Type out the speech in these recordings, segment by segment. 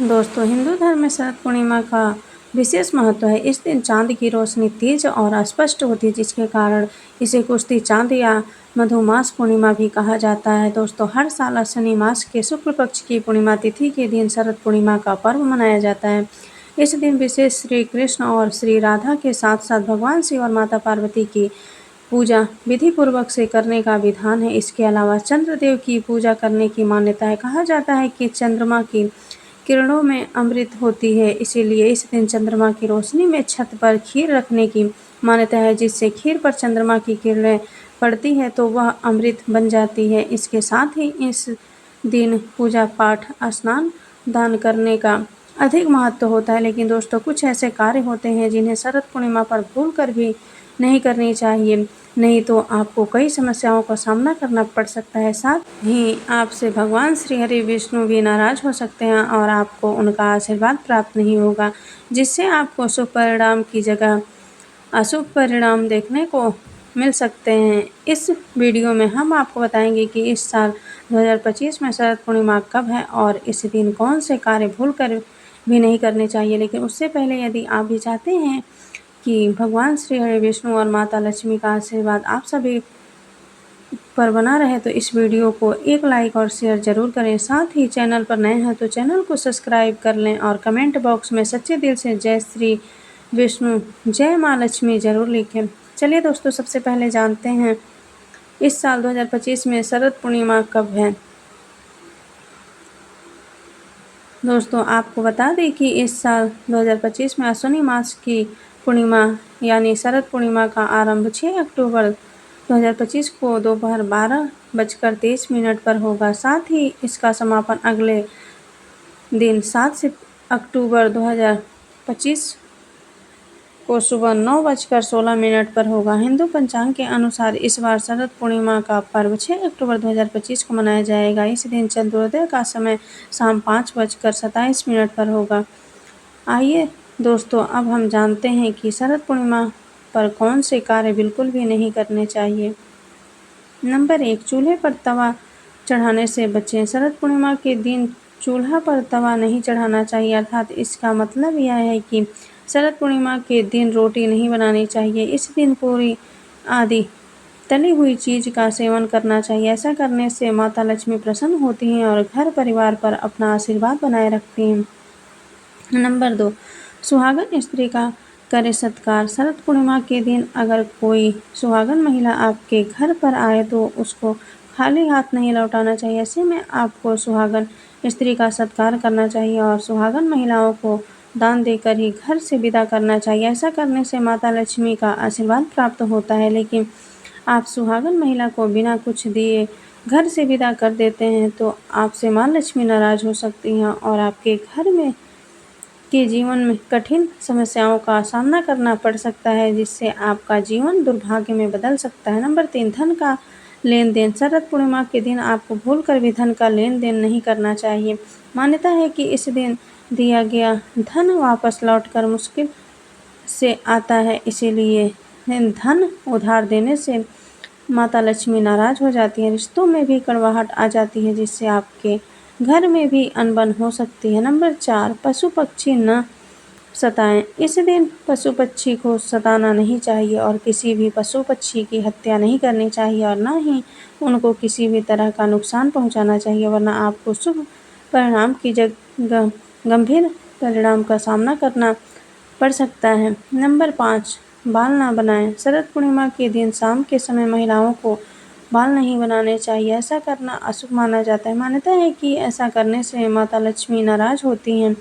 दोस्तों, हिंदू धर्म में शरद पूर्णिमा का विशेष महत्व है। इस दिन चांद की रोशनी तेज और स्पष्ट होती है, जिसके कारण इसे कुश्ती चांद या मधुमास पूर्णिमा भी कहा जाता है। दोस्तों, हर साल अश्विनी मास के शुक्ल पक्ष की पूर्णिमा तिथि के दिन शरद पूर्णिमा का पर्व मनाया जाता है। इस दिन विशेष श्री कृष्ण और श्री राधा के साथ साथ भगवान शिव और माता पार्वती की पूजा विधि पूर्वक से करने का विधान है। इसके अलावा चंद्रदेव की पूजा करने की मान्यता है। कहा जाता है कि चंद्रमा की किरणों में अमृत होती है, इसीलिए इस दिन चंद्रमा की रोशनी में छत पर खीर रखने की मान्यता है, जिससे खीर पर चंद्रमा की किरणें पड़ती है तो वह अमृत बन जाती है। इसके साथ ही इस दिन पूजा पाठ, स्नान, दान करने का अधिक महत्व होता है। लेकिन दोस्तों, कुछ ऐसे कार्य होते हैं जिन्हें शरद पूर्णिमा पर भूल कर भी नहीं करनी चाहिए, नहीं तो आपको कई समस्याओं का सामना करना पड़ सकता है। साथ ही आपसे भगवान श्री हरि विष्णु भी नाराज हो सकते हैं और आपको उनका आशीर्वाद प्राप्त नहीं होगा, जिससे आपको शुभ परिणाम की जगह अशुभ परिणाम देखने को मिल सकते हैं। इस वीडियो में हम आपको बताएंगे कि इस साल 2025 में शरद पूर्णिमा कब है और इस दिन कौन से कार्य भूल कर भी नहीं करने चाहिए। लेकिन उससे पहले यदि आप भी चाहते हैं कि भगवान श्री हरि विष्णु और माता लक्ष्मी का आशीर्वाद आप सभी पर बना रहे, तो इस वीडियो को एक लाइक और शेयर जरूर करें। साथ ही चैनल पर नए हैं तो चैनल को सब्सक्राइब कर लें और कमेंट बॉक्स में सच्चे दिल से जय श्री विष्णु, जय माँ लक्ष्मी जरूर लिखें। चलिए दोस्तों, सबसे पहले जानते हैं इस साल 2025 में शरद पूर्णिमा कब है। दोस्तों, आपको बता दें कि इस साल 2025 में अश्विनी मास की पूर्णिमा यानी शरद पूर्णिमा का आरंभ 6 अक्टूबर 2025 को दोपहर 12:23 पर होगा। साथ ही इसका समापन अगले दिन 7 अक्टूबर 2025 को सुबह 9:16 पर होगा। हिंदू पंचांग के अनुसार इस बार शरद पूर्णिमा का पर्व 6 अक्टूबर 2025 को मनाया जाएगा। इस दिन चंद्रोदय का समय शाम 5:27 पर होगा। आइए दोस्तों, अब हम जानते हैं कि शरद पूर्णिमा पर कौन से कार्य बिल्कुल भी नहीं करने चाहिए। नंबर 1, चूल्हे पर तवा चढ़ाने से बचें। शरद पूर्णिमा के दिन चूल्हा पर तवा नहीं चढ़ाना चाहिए, अर्थात इसका मतलब यह है कि शरद पूर्णिमा के दिन रोटी नहीं बनानी चाहिए। इस दिन पूरी आदि तली हुई चीज का सेवन करना चाहिए। ऐसा करने से माता लक्ष्मी प्रसन्न होती हैं और घर परिवार पर अपना आशीर्वाद बनाए रखती हैं। नंबर 2, सुहागन स्त्री का करे सत्कार। शरद पूर्णिमा के दिन अगर कोई सुहागन महिला आपके घर पर आए तो उसको खाली हाथ नहीं लौटाना चाहिए। ऐसे में आपको सुहागन स्त्री का सत्कार करना चाहिए और सुहागन महिलाओं को दान देकर ही घर से विदा करना चाहिए। ऐसा करने से माता लक्ष्मी का आशीर्वाद प्राप्त होता है। लेकिन आप सुहागन महिला को बिना कुछ दिए घर से विदा कर देते हैं तो आपसे माँ लक्ष्मी नाराज हो सकती हैं और आपके घर में के जीवन में कठिन समस्याओं का सामना करना पड़ सकता है, जिससे आपका जीवन दुर्भाग्य में बदल सकता है। नंबर 3, धन का लेन देन। शरद पूर्णिमा के दिन आपको भूलकर भी धन का लेन देन नहीं करना चाहिए। मान्यता है कि इस दिन दिया गया धन वापस लौटकर मुश्किल से आता है, इसीलिए धन उधार देने से माता लक्ष्मी नाराज हो जाती है। रिश्तों में भी कड़वाहट आ जाती है, जिससे आपके घर में भी अनबन हो सकती है। नंबर 4, पशु पक्षी न सताएं। इस दिन पशु पक्षी को सताना नहीं चाहिए और किसी भी पशु पक्षी की हत्या नहीं करनी चाहिए और न ही उनको किसी भी तरह का नुकसान पहुंचाना चाहिए, वरना आपको शुभ परिणाम की जगह गंभीर परिणाम का सामना करना पड़ सकता है। नंबर 5, बाल ना बनाएं। शरद पूर्णिमा के दिन शाम के समय महिलाओं को बाल नहीं बनाने चाहिए। ऐसा करना अशुभ माना जाता है। मान्यता है कि ऐसा करने से माता लक्ष्मी नाराज होती हैं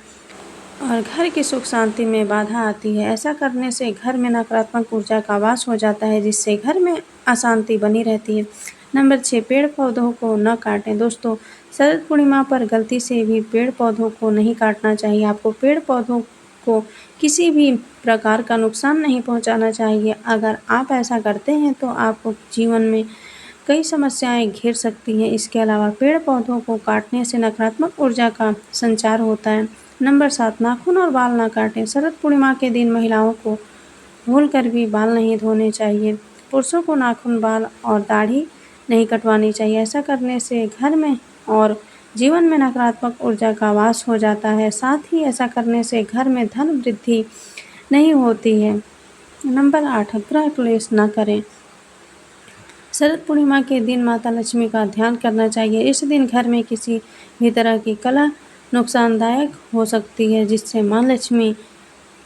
और घर की सुख शांति में बाधा आती है। ऐसा करने से घर में नकारात्मक ऊर्जा का वास हो जाता है, जिससे घर में अशांति बनी रहती है। नंबर 6, पेड़ पौधों को न काटें। दोस्तों, शरद पूर्णिमा पर गलती से भी पेड़ पौधों को नहीं काटना चाहिए। आपको पेड़ पौधों को किसी भी प्रकार का नुकसान नहीं पहुंचाना चाहिए। अगर आप ऐसा करते हैं तो आपको जीवन में कई समस्याएं घेर सकती हैं। इसके अलावा पेड़ पौधों को काटने से नकारात्मक ऊर्जा का संचार होता है। नंबर 7, नाखून और बाल ना काटें। शरद पूर्णिमा के दिन महिलाओं को भूलकर भी बाल नहीं धोने चाहिए। पुरुषों को नाखून, बाल और दाढ़ी नहीं कटवानी चाहिए। ऐसा करने से घर में और जीवन में नकारात्मक ऊर्जा का वास हो जाता है। साथ ही ऐसा करने से घर में धन वृद्धि नहीं होती है। नंबर 8, ग्रह क्लेश न करें। शरद पूर्णिमा के दिन माता लक्ष्मी का ध्यान करना चाहिए। इस दिन घर में किसी भी तरह की कलह नुकसानदायक हो सकती है, जिससे माँ लक्ष्मी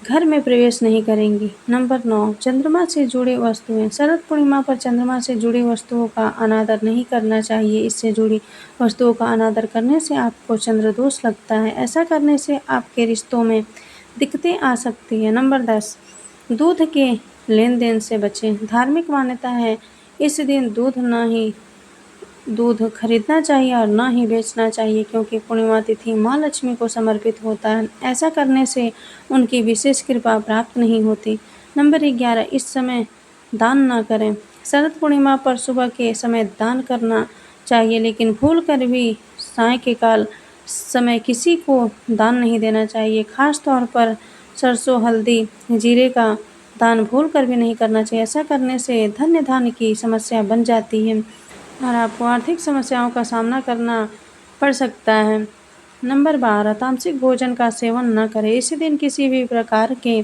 घर में प्रवेश नहीं करेंगी। नंबर 9, चंद्रमा से जुड़ी वस्तुएं। शरद पूर्णिमा पर चंद्रमा से जुड़ी वस्तुओं का अनादर नहीं करना चाहिए। इससे जुड़ी वस्तुओं का अनादर करने से आपको चंद्रदोष लगता है। ऐसा करने से आपके रिश्तों में दिक्कतें आ सकती है। नंबर 10, दूध के लेन देन से बचें। धार्मिक मान्यता है इस दिन दूध खरीदना चाहिए और ना ही बेचना चाहिए, क्योंकि पूर्णिमा तिथि माँ लक्ष्मी को समर्पित होता है। ऐसा करने से उनकी विशेष कृपा प्राप्त नहीं होती। नंबर 11, इस समय दान ना करें। शरद पूर्णिमा पर सुबह के समय दान करना चाहिए, लेकिन भूल कर भी साय के काल समय किसी को दान नहीं देना चाहिए। खास तौर पर सरसों, हल्दी, जीरे का दान भूल कर भी नहीं करना चाहिए। ऐसा करने से धन्य धान्य की समस्या बन जाती है और आपको आर्थिक समस्याओं का सामना करना पड़ सकता है। नंबर 12, तामसिक भोजन का सेवन न करें। इसी दिन किसी भी प्रकार के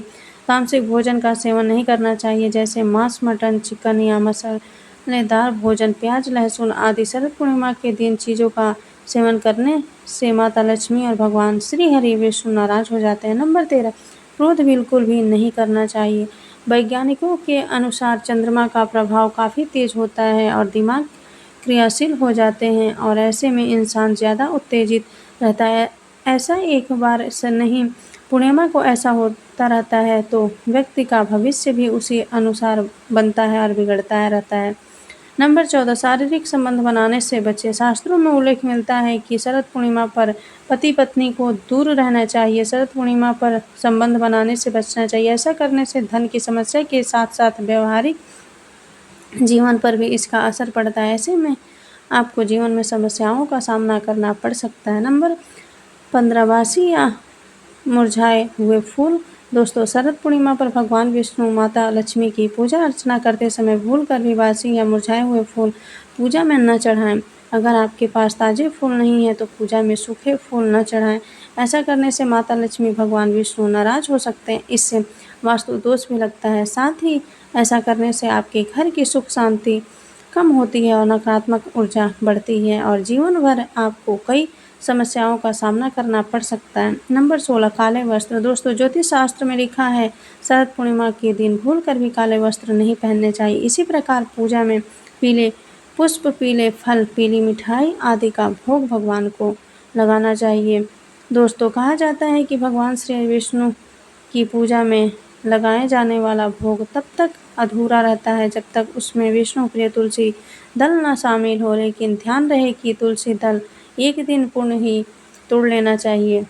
तामसिक भोजन का सेवन नहीं करना चाहिए, जैसे मांस, मटन, चिकन या मसालेदार भोजन, प्याज, लहसुन आदि। शरद पूर्णिमा के दिन चीज़ों का सेवन करने से माता लक्ष्मी और भगवान श्री हरि विष्णु नाराज हो जाते हैं। नंबर 13, क्रोध बिल्कुल भी नहीं करना चाहिए। वैज्ञानिकों के अनुसार चंद्रमा का प्रभाव काफ़ी तेज होता है और दिमाग क्रियाशील हो जाते हैं, और ऐसे में इंसान ज़्यादा उत्तेजित रहता है। ऐसा एक बार से नहीं, पूर्णिमा को ऐसा होता रहता है तो व्यक्ति का भविष्य भी उसी अनुसार बनता है और बिगड़ता है रहता है। नंबर 14, शारीरिक संबंध बनाने से बचें। शास्त्रों में उल्लेख मिलता है कि शरद पूर्णिमा पर पति पत्नी को दूर रहना चाहिए। शरद पूर्णिमा पर संबंध बनाने से बचना चाहिए। ऐसा करने से धन की समस्या के साथ साथ व्यवहारिक जीवन पर भी इसका असर पड़ता है। ऐसे में आपको जीवन में समस्याओं का सामना करना पड़ सकता है। नंबर 15, बासी या मुरझाए हुए फूल। दोस्तों, शरद पूर्णिमा पर भगवान विष्णु, माता लक्ष्मी की पूजा अर्चना करते समय भूल कर भी बासी या मुरझाए हुए फूल पूजा में न चढ़ाएं। अगर आपके पास ताज़े फूल नहीं है तो पूजा में सूखे फूल न चढ़ाएं। ऐसा करने से माता लक्ष्मी, भगवान विष्णु नाराज हो सकते हैं। इससे वास्तु दोष भी लगता है। साथ ही ऐसा करने से आपके घर की सुख शांति कम होती है और नकारात्मक ऊर्जा बढ़ती है और जीवन भर आपको कई समस्याओं का सामना करना पड़ सकता है। नंबर 16, काले वस्त्र। दोस्तों, ज्योतिष शास्त्र में लिखा है शरद पूर्णिमा के दिन भूल कर भी काले वस्त्र नहीं पहनने चाहिए। इसी प्रकार पूजा में पीले पुष्प, पीले फल, पीली मिठाई आदि का भोग भगवान को लगाना चाहिए। दोस्तों, कहा जाता है कि भगवान श्री विष्णु की पूजा में लगाए जाने वाला भोग तब तक अधूरा रहता है जब तक उसमें विष्णु प्रिय तुलसी दल न शामिल हो, लेकिन ध्यान रहे कि तुलसी दल एक दिन पूर्ण ही तोड़ लेना चाहिए।